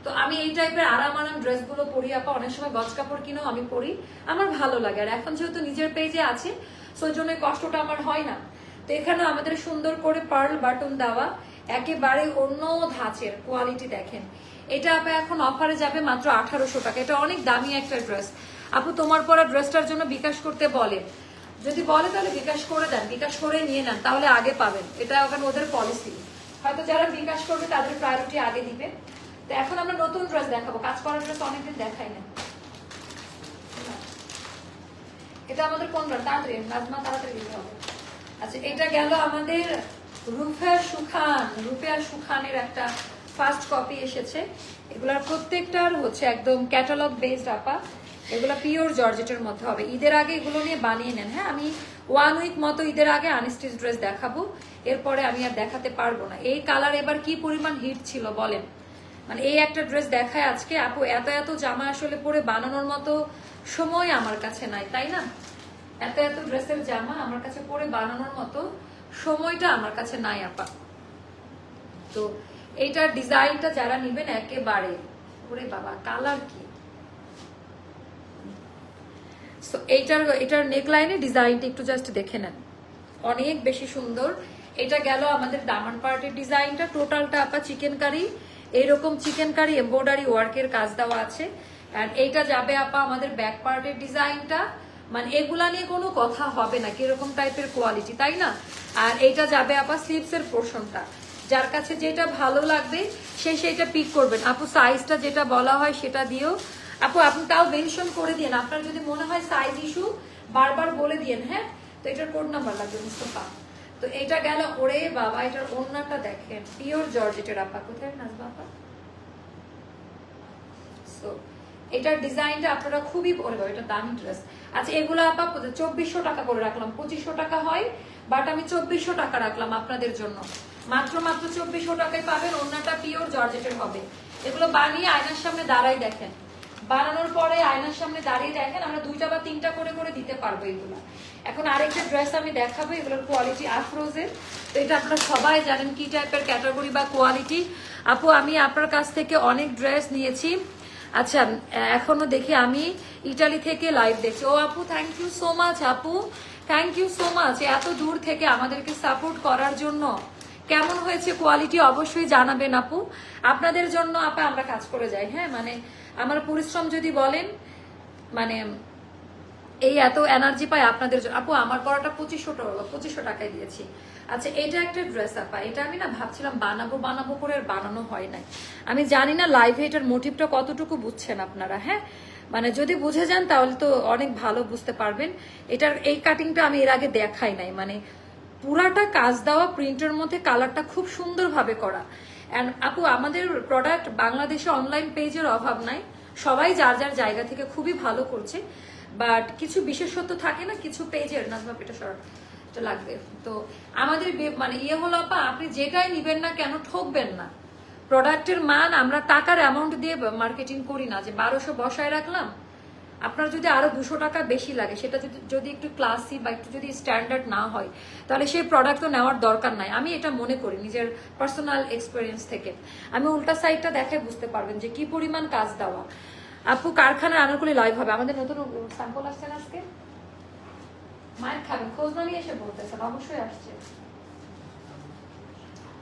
তো আমি এই টাইপের আরাম ড্রেস গুলো পরি আপা, অনেক সময় গজ কাপড় কিনেও আমি পরি, আমার ভালো লাগে। আর এখন যেহেতু নিজের পেজে আছে, সেই জন্য কষ্টটা আমার হয় না। তো এখানে আমাদের সুন্দর করে পার্ল বাটন দেওয়া, একেবারে অন্য ধাঁচের কোয়ালিটি দেখেন। এটা আপা এখন অফারে যাবে মাত্র 1800 টাকা। এটা অনেক দামি একটা ড্রেস আপু, তোমার পরা ড্রেসটার জন্য বিকাশ করতে বলে, যদি বলে তাহলে বিকাশ করে দেন, বিকাশ করে নিয়ে নেন, তাহলে আগে পাবেন। এটা ওখানে ওদের পলিসি, হয়তো যারা বিকাশ করবে তাদের প্রায়োরিটি আগে দিবে। তো এখন আমরা নতুন ড্রেস দেখাবো, কাজ করার ড্রেস অনেকদিন দেখাই না। এটা আমাদের কোন ড্রেস? তাড়াতাড়ি নাজমা, তাড়াতাড়ি দিতে হবে। আচ্ছা এটা গেল আমাদের রুপেয়া সুখানের একটা ফার্স্ট কপি এসেছে। এগুলার প্রত্যেকটার হচ্ছে একদম ক্যাটালগ বেসড আপা, এগুলো পিওর জর্জেটের মধ্যে হবে। ঈদের আগে এগুলো নিয়ে বানিয়ে নেন। হ্যাঁ, আমি 1 উইক মতো ঈদের আগে আনস্টিচ ড্রেস দেখাবো, এরপরে আমি আর দেখাতে পারবো না। এই কালার এবার কি পরিমাণ হিট ছিল বলেন, মানে এই একটা ড্রেস দেখায় আজকে আপু, এত এত জামা আসলে পরে বানানোর মতো সময় আমার কাছে নাই, তাই না? এত এত ড্রেসের জামা আমার কাছে পরে বানানোর মতো সময়টা আমার কাছে নাই আপা। তো এইটার ডিজাইনটা যারা নিবেন একেবারে, ওরে বাবা কালার কি, এইটার নেকলাইনে ডিজাইনটা একটু জাস্ট দেখে নেন, অনেক বেশি সুন্দর। এটা গেল আমাদের দামান পার্টের ডিজাইনটা, টোটালটা আপা চিকেন কারি, এইরকম চিকেন কারি এমব্রয়ডারি ওয়ার্কের কাজ দেওয়া আছে। আর এইটা যাবে আপা আমাদের ব্যাক পার্টের ডিজাইনটা, মানে এগুলা নিয়ে কোনো কথা হবে না কিরকম টাইপের কোয়ালিটি, তাই না? আর এইটা যাবে আপা স্লিভসের পোর্শনটা, যার কাছে যেটা ভালো লাগবে সেইটা পিক করবেন আপু। সাইজটা যেটা বলা হয় সেটা দিও আপু, আপনি তাও মেনশন করে দিন, আপনার যদি মনে হয় সাইজ ইস্যু বারবার বলে দিন। হ্যাঁ, তো এটার কোড নাম্বার লাগবে মুস্তফা। তো এটা গেল, ওরে বাবা এটার ওড়নাটা দেখেন, পিওর জর্জেটের আপা, কোথায় নাচবা আপা? সো এটার ডিজাইনটা আপনারা খুবই, ওরে বাবা এটা দামি ড্রেস। আচ্ছা এগুলো আপা 2400 টাকা করে রাখলাম, 2500 টাকা হয়, বাট আমি 2400 টাকা রাখলাম আপনাদের জন্য, মাত্র 2400 টাকায় পাবেন। ওড়নাটা পিওর জর্জেটের হবে। এগুলো বানিয়ে আয়নার সামনে দাঁড়াই দেখেন, বানানোর পরে আয়নার সামনে দাঁড়িয়ে দেখেন, আমরা 2টা বা 3টা করে করে দিতে পারবো এগুলো। এখন আরেকটা ড্রেস আমি দেখাবো, এগুলোর কোয়ালিটি আফরোজের। তো এটা আপনারা সবাই জানেন কি টাইপের ক্যাটাগরি বা কোয়ালিটি। আপু আমি আপনার কাছ থেকে অনেক ড্রেস নিয়েছি, আচ্ছা এখনো দেখি, আমি ইটালি থেকে লাইভ দেখছি। ও আপু থ্যাংক ইউ সো মাচ আপু, থ্যাংক ইউ সো মাচ এত দূর থেকে আমাদেরকে সাপোর্ট করার জন্য। কেমন হয়েছে কোয়ালিটি অবশ্যই জানাবেন আপু, আপনাদের জন্য আপা আমরা কাজ করে যাই। হ্যাঁ, মানে আমার পরিশ্রম যদি বলেন, মানে এই এত এনার্জি পাই আপনাদের জন্য আপু। আমার পড়াটা 2500 টাকায় দিয়েছি। আচ্ছা এটা একটা ড্রেস আপা, এটা আমি না ভাবছিলাম বানাবো করে আর বানানো হয় নাই। আমি জানি না লাইভে এটার মোটিভটা কতটুকু বুঝছেন আপনারা। হ্যাঁ, মানে যদি বুঝে যান তাহলে তো অনেক ভালো বুঝতে পারবেন। এটার এই কাটিংটা আমি এর আগে দেখাই নাই, মানে পুরাটা কাজ দেওয়া প্রিন্টের মধ্যে, কালারটা খুব সুন্দরভাবে করা। এন্ড আপু আমাদের প্রোডাক্ট বাংলাদেশে অনলাইন পেজের অভাব নাই, সবাই যার যার জায়গা থেকে খুবই ভালো করছে, বাট কিছু বিশেষত্ব থাকে না কিছু পেজের, নাজমা পেটা শর্টটা লাগবে। তো আমাদের মানে ইয়ে হলো আপা, আপনি যেটাই নিবেন না কেন ঠকবেন না। প্রোডাক্টের মান আমরা টাকার অ্যামাউন্ট দিয়ে মার্কেটিং করি না, যে 1200 বসায় রাখলাম, আপনার যদি আরো 200 টাকা বেশি লাগে, সেটা যদি একটু ক্লাসি বা একটু যদি স্ট্যান্ডার্ড না হয়, তাহলে সেই প্রোডাক্ট তো নেওয়ার দরকার নাই। আমি এটা মনে করি নিজের পার্সোনাল এক্সপিরিয়েন্স থেকে। আমি উল্টা সাইডটা দেখে বুঝতে পারবেন যে কি পরিমাণ কাজ দেওয়া। আপু কারখানার আনারকলি লাইভ হবে, আমাদের নতুন স্যাম্পল আসছে না আজকে, মায়ের খাবেন খোঁজ না নিয়ে এসে বলতেছেন, অবশ্যই আসছে।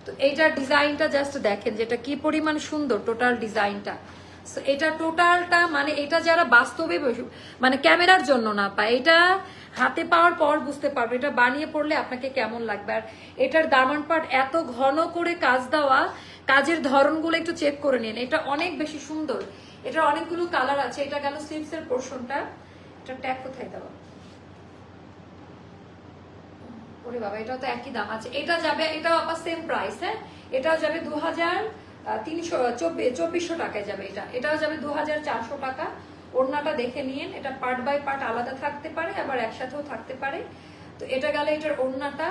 তো এইটার ডিজাইনটা জাস্ট দেখেন যেটা কি পরিমাণ সুন্দর, টোটাল ডিজাইনটা। এটা টোটালটা মানে এটা যারা বাস্তবে মানে ক্যামেরার জন্য না পায়, এটা হাতে পাওয়ার পর বুঝতে পারবে এটা বানিয়ে পড়লে আপনাকে কেমন লাগবে। আর এটার দামান পার্ট এত ঘন করে কাজ দেওয়া, কাজের ধরনগুলো একটু চেক করে নিন, এটা অনেক বেশি সুন্দর। এটার অনেকগুলো কালার আছে। এটা গেল স্লিভস এর পোর্শনটা, এটা ট্যাগ কোথায় দেওয়া, ওরে বাবা এটাও তো একই দাম আছে। এটা যাবে, এটাও আবার সেম প্রাইস। হ্যাঁ, এটাও যাবে 2324 টাকায় যাবে। এটাও যাবে 2400 টাকা। ওড়নাটা দেখে নিন, এটা পার্ট বাই পার্ট আলাদা থাকতে পারে, আবার একসাথেও থাকতে পারে। তো এটা গেল এটার ওড়নাটা।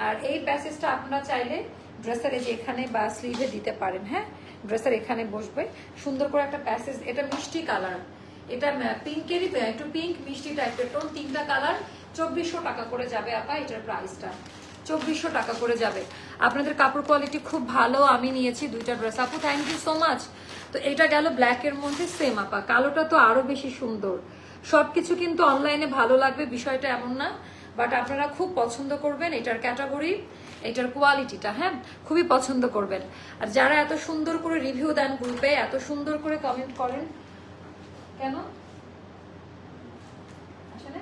আর এই প্যাসেজটা আপনারা চাইলে ড্রেসের এই যে এখানে বা স্লিভে দিতে পারেন। হ্যাঁ, ড্রেসের এখানে বসবে সুন্দর করে একটা প্যাসেজ। এটা মিষ্টি কালার, এটা পিঙ্কেরই একটু পিঙ্ক মিষ্টি টাইপের টোন, 3টা কালার। 2400 টাকা করে যাবে আপা, এটার প্রাইসটা 2400 টাকা করে যাবে। আপনাদের কাপড় কোয়ালিটি খুব ভালো, আমি নিয়েছি 2টা ড্রেস আপু, থ্যাংক ইউ সো মাচ। তো এটা গেল ব্ল্যাকের মধ্যে, সেম আপা কালোটা তো আরো বেশি সুন্দর। সবকিছু কিন্তু অনলাইনে ভালো লাগবে বিষয়টা এমন না, বাট আপনারা খুব পছন্দ করবেন এটার ক্যাটাগরি, এটার কোয়ালিটিটা। হ্যাঁ, খুবই পছন্দ করবেন। আর যারা এত সুন্দর করে রিভিউ দেন গ্রুপে, এত সুন্দর করে কমেন্ট করেন, কেন আসলে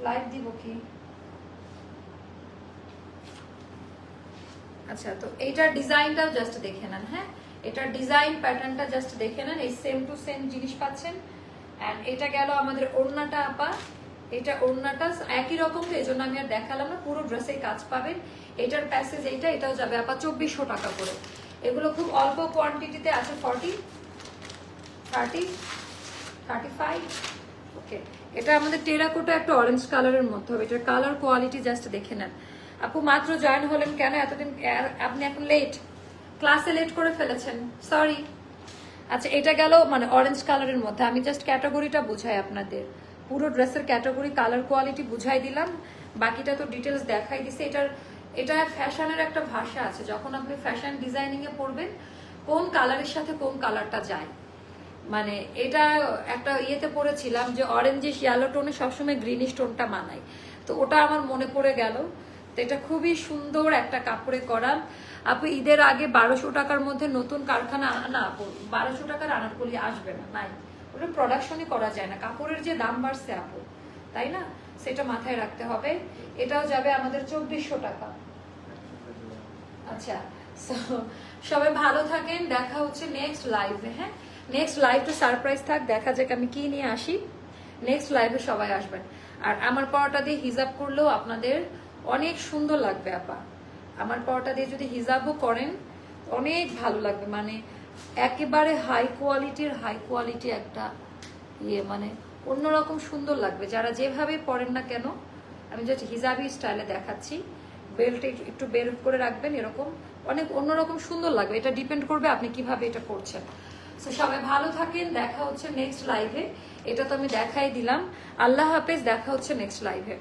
লাইভ দিব কি? আচ্ছা, তো এইটার ডিজাইনটাও জাস্ট দেখে নেন। হ্যাঁ, এটার ডিজাইন প্যাটার্নটা জাস্ট দেখে নেন, এই সেম টু সেম জিনিস পাচ্ছেন। এন্ড এটা গেল আমাদের ওড়নাটা আপা, এটা ওড়নাটা একই রকম, তো এই জন্য আমি আর দেখালাম না, পুরো ড্রেসে কাজ পাবেন। এটার প্যাসেজ এটাও যাবে আপা 2400 টাকা করে। এগুলো খুব অল্প কোয়ান্টিটিতে আছে, 40, 30, 35। ওকে, এটা আমাদের টেরাকোটা একটা অরেঞ্জ কালারের মধ্যে হবে। এটার কালার কোয়ালিটি জাস্ট দেখে নেন। আপু মাত্র জয়েন হলেন কেন এতদিন? আপনি এখন লেট, ক্লাসে লেট করে ফেলেছেন, সরি। আচ্ছা, এটা গেল মানে অরেঞ্জ কালারের মধ্যে। আমি জাস্ট ক্যাটাগরিটা বুঝাই আপনাদের, পুরো ড্রেসের ক্যাটাগরি কালার কোয়ালিটি বুঝাই দিলাম, বাকিটা তো ডিটেলস দেখাই দিছে। এটা ফ্যাশনের একটা ভাষা আছে, যখন আপনি ফ্যাশন ডিজাইনিং এ পড়বেন কোন কালারের সাথে কোন কালারটা যায়। মানে এটা একটা ইয়েতে পড়েছিলাম যে অরেঞ্জিশ ইয়েলো টোনে সবসময় গ্রিনিশ টোনটা মানায়, তো ওটা আমার মনে পড়ে গেল। তো এটা খুবই সুন্দর একটা কাপড়ে করা। আপু ঈদের আগে 1200 টাকার মধ্যে নতুন কারখানা না আপু, 1200 টাকার আনারকলি আসবে না, নাই, ওটা প্রোডাকশনই করা যায় না। কাপড়ের যে দাম বাড়ছে আপু, তাই না, সেটা মাথায় রাখতে হবে। এটাও যাবে আমাদের 2400 টাকা। আচ্ছা, সবাই ভালো থাকেন, দেখা হচ্ছে নেক্সট লাইভে। হ্যাঁ, নেক্সট লাইভটা সারপ্রাইজ থাক, দেখা যাক আমি কি নিয়ে আসি। নেক্সট লাইভে সবাই আসবেন। আর আমার পরোটা দিয়ে হিজাব করলেও আপনাদের অনেক সুন্দর লাগবে আপা। আমার পরোটা দিয়ে যদি হিজাবও করেন অনেক ভালো লাগবে, মানে একেবারে হাই কোয়ালিটি একটা ইয়ে, মানে অন্যরকম সুন্দর লাগবে। যারা যেভাবে পরেন না কেন, আমি জাস্ট হিজাবি স্টাইলে দেখাচ্ছি। বেল্ট একটু বের করে রাখবেন, এরকম অনেক অন্যরকম সুন্দর লাগবে। এটা ডিপেন্ড করবে আপনি কিভাবে এটা করছেন। তো সবাই ভালো থাকেন, দেখা হচ্ছে নেক্সট লাইভে। এটা তো আমি দেখাই দিলাম। আল্লাহ হাফেজ, দেখা হচ্ছে নেক্সট লাইভে।